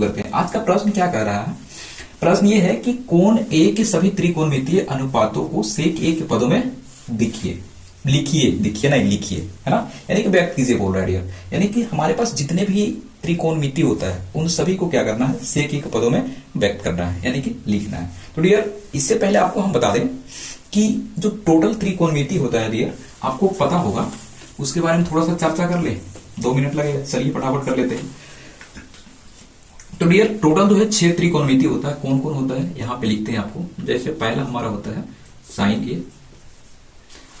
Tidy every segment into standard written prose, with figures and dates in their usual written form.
शुरू करते हैं। आज का प्रश्न क्या कह रहा है? प्रश्न ये है कि कोण ए के सभी त्रिकोणमितीय अनुपातों को सेक ए के पदों में लिखिए, है ना, यानी कि व्यक्त कीजिए बोल रहा है डियर। यानी कि हमारे पास जितने भी त्रिकोणमिति होता है उन सभी को क्या करना है, सेक ए के पदों में व्यक्त करना है, यानी कि लिखना है। तो डियर इससे पहले आपको हम बता दें कि जो टोटल त्रिकोणमिति होता है डियर, आपको पता होगा, उसके बारे में थोड़ा सा चर्चा कर ले, 2 मिनट लगेगा, चलिए फटाफट कर लेते हैं। तो डियर टोटल जो है 6 त्रिकोणमिति होता है। कौन कौन होता है यहाँ पे लिखते हैं आपको। जैसे पहला हमारा होता है साइन ए।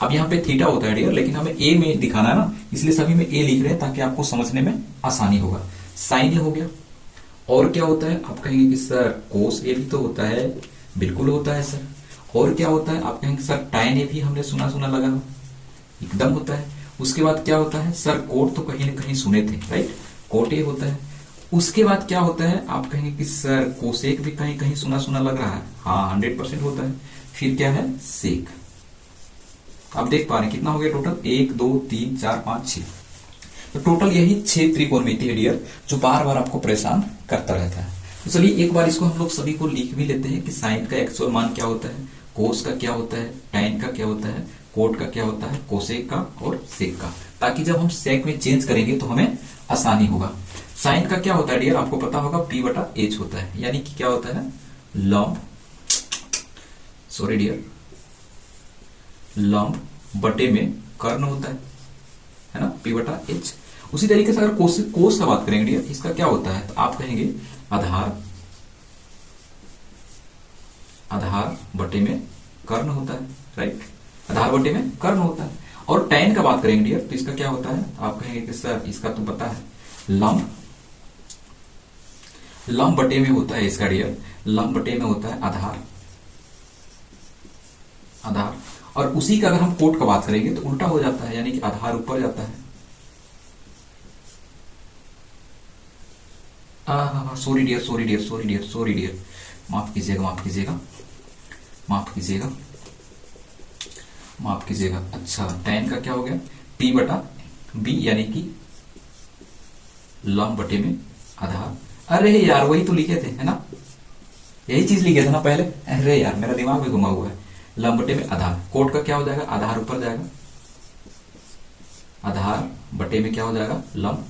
अब यहाँ पे थीटा होता है डियर, लेकिन हमें ए में दिखाना है ना, इसलिए सभी में ए लिख रहे हैं ताकि आपको समझने में आसानी होगा। साइन ए हो गया। और क्या होता है, आप कहेंगे कि सर कोस ए भी तो होता है। बिल्कुल होता है सर। और क्या होता है, आप कहेंगे सर टाइन ए भी हमने सुना लगा हो, एकदम होता है। उसके बाद क्या होता है सर, कोट तो कहीं ना कहीं सुने थे, राइट, कोट ए होता है। उसके बाद क्या होता है, आप कहेंगे कि सर कोसेक भी कहीं कहीं सुना लग रहा है, हाँ 100% होता है। फिर क्या है, सेक। आप देख पा रहे हैं कितना हो गया टोटल, 1 2 3 4 5 6। तो टोटल यही 6 त्रिकोणमिति है डियर, जो बार बार आपको परेशान करता रहता है। तो चलिए एक बार इसको हम लोग सभी को लिख भी लेते हैं कि साइन का एक्चुअल मान क्या होता है, कोस का क्या होता है, टाइन का क्या होता है, कोट का क्या होता है, कोसेक का और सेक का, ताकि जब हम सेक में चेंज करेंगे तो हमें आसानी होगा। साइन का क्या होता है डियर, आपको पता होगा P/H होता है, यानी कि क्या होता है, लंब, सॉरी डियर, लंब बटे में कर्ण होता है ना, P/H। उसी तरीके से अगर कोस का बात करेंगे डियर, इसका क्या होता है, तो आप कहेंगे आधार बटे में कर्ण होता है, राइट, आधार बटे में कर्ण होता है। और टैन का बात करेंगे डियर, तो इसका क्या होता है, आप कहेंगे कि सर इसका तो पता है, लंब बटे में होता है इसका डियर, लंब बटे में होता है आधार। और उसी का अगर हम कोट का बात करेंगे तो उल्टा हो जाता है, यानी कि आधार ऊपर जाता है। सॉरी डियर, माफ कीजिएगा। अच्छा, टैन का क्या हो गया, P/B, यानी कि लंब बटे में आधार। अरे यार वही तो लिखे थे, है ना, यही चीज लिखे थे ना पहले। अरे यार मेरा दिमाग भी घुमा हुआ है। लंब बटे में आधार। कोट का क्या हो जाएगा, आधार ऊपर जाएगा, आधार बटे में क्या हो जाएगा, लंब।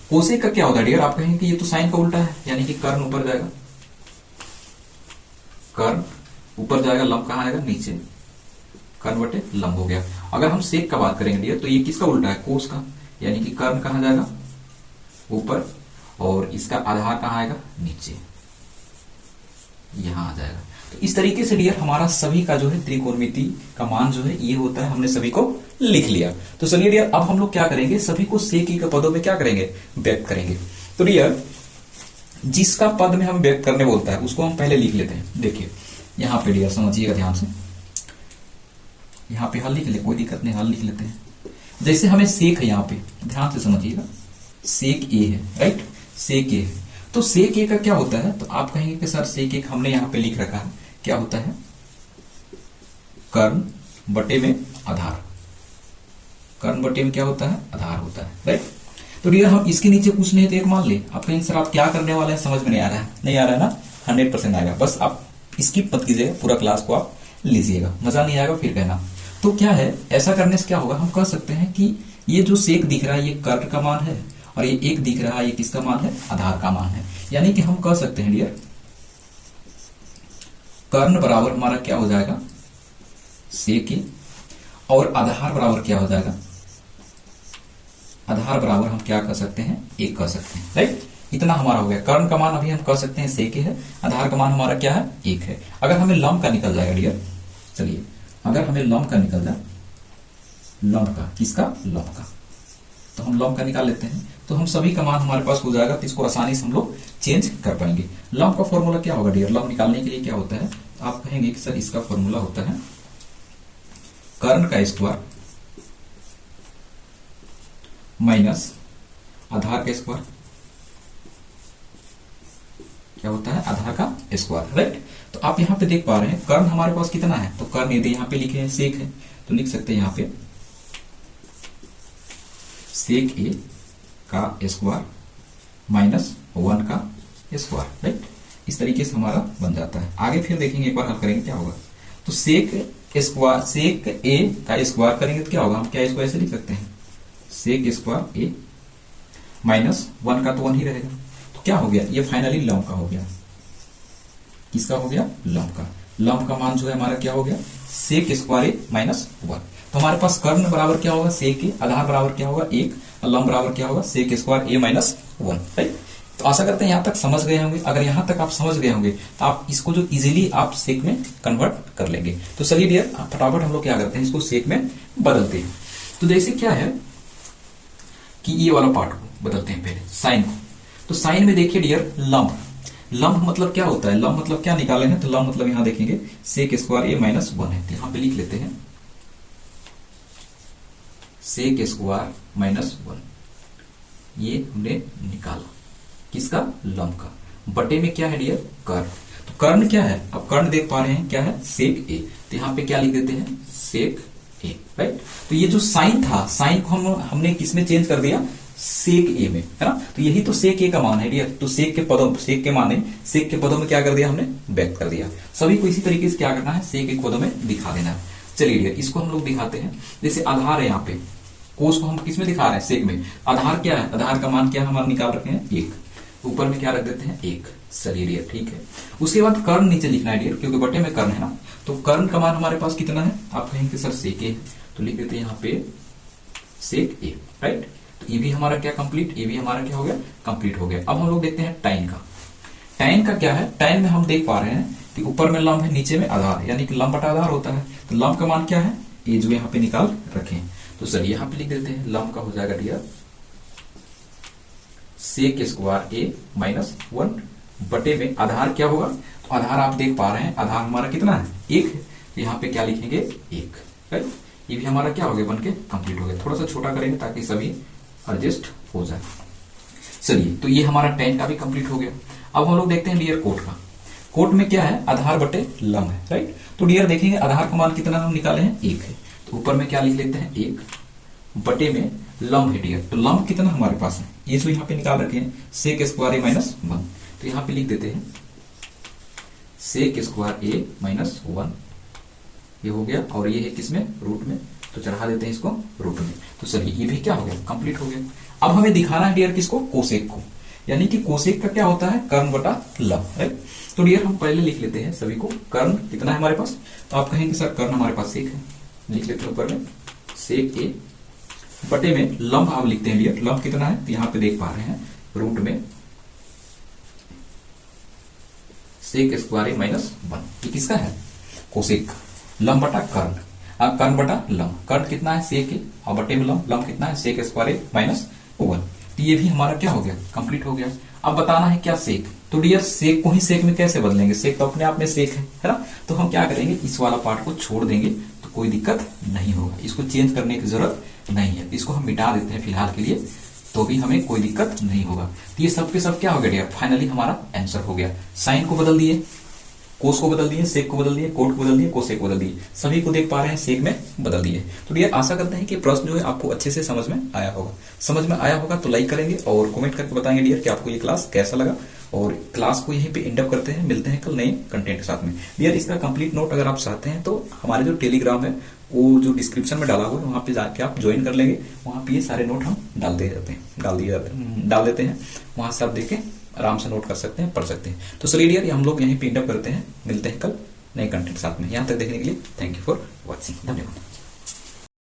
कोसेक का क्या होता है डियर, आप कहेंगे कि ये तो साइन का उल्टा है, यानी कि कर्ण ऊपर जाएगा, कर्ण ऊपर जाएगा, लंब कहां आएगा, नीचे, कर्ण बटे लंब हो गया। अगर हम सेक का बात करेंगे डियर, तो ये किसका उल्टा है, कोस का, यानी कि कर्ण कहां जाएगा, ऊपर, और इसका आधार कहां आएगा, नीचे, यहां आ जाएगा। तो इस तरीके से डियर हमारा सभी का जो है त्रिकोणमिति का मान जो है ये होता है, हमने सभी को लिख लिया। तो चलिए डियर अब हम लोग क्या करेंगे, सभी को सेक ए के पदों में क्या करेंगे, व्यक्त करेंगे। तो डियर जिसका पद में हम व्यक्त करने बोलता है उसको हम पहले लिख लेते हैं। देखिए यहां पे डियर समझिएगा ध्यान से, यहां पे हल लिख ले, कोई दिक्कत नहीं, हल लिख लेते हैं। जैसे हमें सेक है, यहाँ पे ध्यान से समझिएगा, सेक ए है, राइट, सेक ए है। तो सेक ए का क्या होता है, तो आप कहेंगे कि सर सेक ए हमने यहाँ पे लिख रखा है, क्या होता है, कर्ण बटे में आधार। कर्ण बटे में क्या होता है, आधार होता है, राइट। तो डियर हम इसके नीचे कुछ नहीं तो एक मान ले। आप कहेंगे सर आप क्या करने वाले हैं, समझ में नहीं आ रहा है ना, 100% आएगा, बस आप स्किप मत कीजिएगा, पूरा क्लास को आप लीजिएगा, मजा नहीं आएगा फिर कहना। तो क्या है, ऐसा करने से क्या होगा, हम कह सकते हैं कि ये जो सेक दिख रहा है ये कर्ण का मान है, और ये एक दिख रहा है ये किसका मान है, आधार का मान है। यानी कि हम कह सकते हैं डियर कर्ण बराबर हमारा क्या हो जाएगा, सेक ए, और आधार बराबर क्या हो जाएगा, आधार बराबर हम क्या कर सकते हैं, एक कर सकते हैं, राइट। इतना हमारा हो गया। कर्ण का मान अभी हम कह सकते हैं सेक ए है, आधार का मान हमारा क्या है, एक है। अगर हमें लंब का निकल जाएगा डियर, चलिए अगर हमें लंब का निकल जाए, लंब का, किसका, लंब का, तो हम लंब का निकाल लेते हैं। तो हम सभी का मान हमारे पास हो जाएगा, तो इसको आसानी से हम लोग चेंज कर पाएंगे। लंब का फॉर्मूला क्या होगा डियर, लंब निकालने के लिए क्या होता है, तो आप कहेंगे कि सर इसका फॉर्मूला होता है कर्ण का स्क्वायर माइनस आधार का स्क्वायर, क्या होता है, आधार का स्क्वायर, राइट। तो आप यहां पे देख पा रहे हैं कर्ण हमारे पास कितना है, तो कर्ण यदि यहां पे लिखे हैं सेक है, तो लिख सकते हैं यहां पे सेक ए का स्क्वायर माइनस 1 का स्क्वायर, राइट। इस तरीके से हमारा बन जाता है। आगे फिर देखेंगे, एक बार हल करेंगे क्या होगा। तो सेक ए का स्क्वायर करेंगे तो क्या होगा, हम क्या इसको ऐसे लिख सकते हैं, सेक स्क्वायर ए माइनस 1 का तो 1 ही रहेगा। तो क्या हो गया, ये फाइनली लंब का हो गया। किसका हो गया, लंब का। लंब का मान जो है हमारा क्या हो गया, सेक स्क्वायर ए माइनस 1। तो हमारे पास कर्ण बराबर क्या होगा, सेक ए, आधार बराबर क्या होगा 1, और लंब बराबर क्या होगा, सेक स्क्वायर ए माइनस 1, राइट। तो आशा करते हैं यहां तक समझ गए होंगे। अगर यहां तक आप समझ गए होंगे तो आप इसको जो इजीली आप सेक में कन्वर्ट कर लेंगे। तो चलिए डियर, फटाफट हम लोग क्या करते हैं, इसको सेक में बदलते हैं। तो जैसे क्या है कि ये वाला पार्ट को बदलते हैं पहले, साइन को। तो साइन में देखिए डियर, लंब, लंब मतलब क्या होता है, लंब मतलब क्या निकाले हैं, तो लंब मतलब यहां देखेंगे सेक स्क्वायर ए माइनस 1 है। तो यहां पे लिख लेते हैं सेक स्क्वायर माइनस 1, ये हमने निकाला किसका, लंब का। बटे में क्या है डियर, कर्ण। तो कर्ण क्या है, अब कर्ण देख पा रहे हैं क्या है, सेक ए। तो यहां पे क्या लिख देते हैं, सेक ए, राइट। तो ये जो साइन था, साइन को हमने किसमें चेंज कर दिया, सेक ए में, है ना। तो यही तो सेक ए का मान है डियर। तो सेक के पदों, सेक के मान है, सेक के पदों में क्या कर दिया हमने, व्यक्त कर दिया। सभी को इसी तरीके से क्या करना है, सेक के पदों में दिखा देना है। चलिए डियर, इसको हम लोग दिखाते हैं। जैसे आधार है यहाँ पे, कोस को हम किसमें दिखा रहे हैं, सेक में। आधार क्या है, आधार का मान क्या हमारा निकाल रखे हैं 1, ऊपर में क्या रख देते हैं 1। चलिए डियर, ठीक है। उसके बाद कर्ण नीचे लिखना है डियर, क्योंकि बटे में कर्ण है ना। तो कर्ण का मान हमारे पास कितना है, आप कहेंगे सर सेक ए, तो लिख देते हैं यहाँ पे सेक ए, राइट। तो ये भी हमारा क्या कंप्लीट, ये भी हमारा क्या हो गया, कंप्लीट हो गया। अब हम लोग देखते हैं टाइन का। टाइन का क्या है, टाइन में हम देख पा रहे हैं कि ऊपर में लंब है, नीचे में आधार, यानी कि लंब बटा आधार होता है। तो लंब का मान क्या है, ये जो यहाँ पे निकाल रखे हैं। तो चलिए यहाँ पे लिख देते हैं, लंब का हो जाएगा डियर सेक स्क्वायर ए माइनस 1 बटे में आधार क्या होगा, तो आधार आप देख पा रहे हैं, आधार हमारा कितना है 1 है। यहाँ पे क्या लिखेंगे 1, राइट। ये भी हमारा क्या हो गया, बन के कंप्लीट हो गया। थोड़ा सा छोटा करेंगे ताकि सभी एडजस्ट हो जाए। चलिए, तो ये हमारा टेन का भी कंप्लीट हो गया। अब हम लोग देखते हैं डियर कोट का। कोट में क्या है, आधार बटे लंब है, राइट। तो डियर देखेंगे आधार का मान कितना हम निकाले हैं 1 है। तो ऊपर में क्या लिख लेते हैं 1 बटे में लंब है डियर। तो लंब कितना हमारे पास है, ये जो यहाँ पे निकाल रखे हैं सेक स्क्वायर ए माइनस 1। तो यहाँ पे लिख देते हैं सेक स्क्वायर ए माइनस 1, ये हो गया। और ये है किसमें, रूट में, तो चढ़ा देते हैं इसको रूट में। तो चलिए ये भी क्या हो गया, कंप्लीट हो गया। अब हमें दिखाना है डियर किसको, कोसेक को, यानी कि कोसेक का क्या होता है, कर्ण बटा लंब, राइट। तो डियर हम पहले लिख लेते हैं सभी को, कर्ण कितना है हमारे पास, तो आप कहेंगे सर कर्ण हमारे पास सेक है, लिख लेते हैं ऊपर में सेक ए बटे में लंब आप लिखते हैं डियर, लंब कितना है, तो यहां पे देख पा रहे हैं रूट में सेक स्क्वायर ए माइनस 1। ये किसका है, कोसेक। लंब बटा कर्ण, कर्ण बटा लंब, कर्ण कितना है सेक ए, और बटे में लंब, लंब कितना है सेक स्क्वायर ए माइनस 1। तो ये भी हमारा क्या हो गया, कंप्लीट हो गया। अब बताना है क्या सेक। तो डियर सेक को ही सेक में कैसे बदलेंगे, सेक तो अपने आप में सेक है ना। तो हम क्या करेंगे, इस वाला पार्ट को छोड़ देंगे तो कोई दिक्कत नहीं होगा, इसको चेंज करने की जरूरत नहीं है। इसको हम मिटा देते हैं फिलहाल के लिए, तो भी हमें कोई दिक्कत नहीं होगा। तो ये सब के सब क्या हो गया डियर, फाइनली हमारा आंसर हो गया। साइन को बदल दिए, कोस को बदल दिए, सेक को बदल दिए, कोट को बदल दिए, कोसेक को बदल दिए, सभी को देख पा रहे हैं सेक में बदल दिए। तो डियर आशा करते हैं कि प्रश्न जो है आपको अच्छे से समझ में आया होगा। समझ में आया होगा तो लाइक करेंगे और कमेंट करके बताएंगे डियर कि आपको ये क्लास कैसा लगा। और क्लास को यहीं पे एंड अप करते हैं, मिलते हैं कल नए कंटेंट के साथ में। डियर इसका कंप्लीट नोट अगर आप चाहते हैं तो हमारे जो टेलीग्राम है वो जो डिस्क्रिप्शन में डाला हुआ है वहां पे जाके आप ज्वाइन कर लेंगे। वहां पे ये सारे नोट हम डाल देते हैं, वहां से आप देखे आराम से नोट कर सकते हैं, पढ़ सकते हैं। तो चलिए डियर हम लोग यहीं पे एंड अप करते हैं, मिलते हैं कल नए कंटेंट साथ में। यहां तक देखने के लिए थैंक यू फॉर वॉचिंग, धन्यवाद।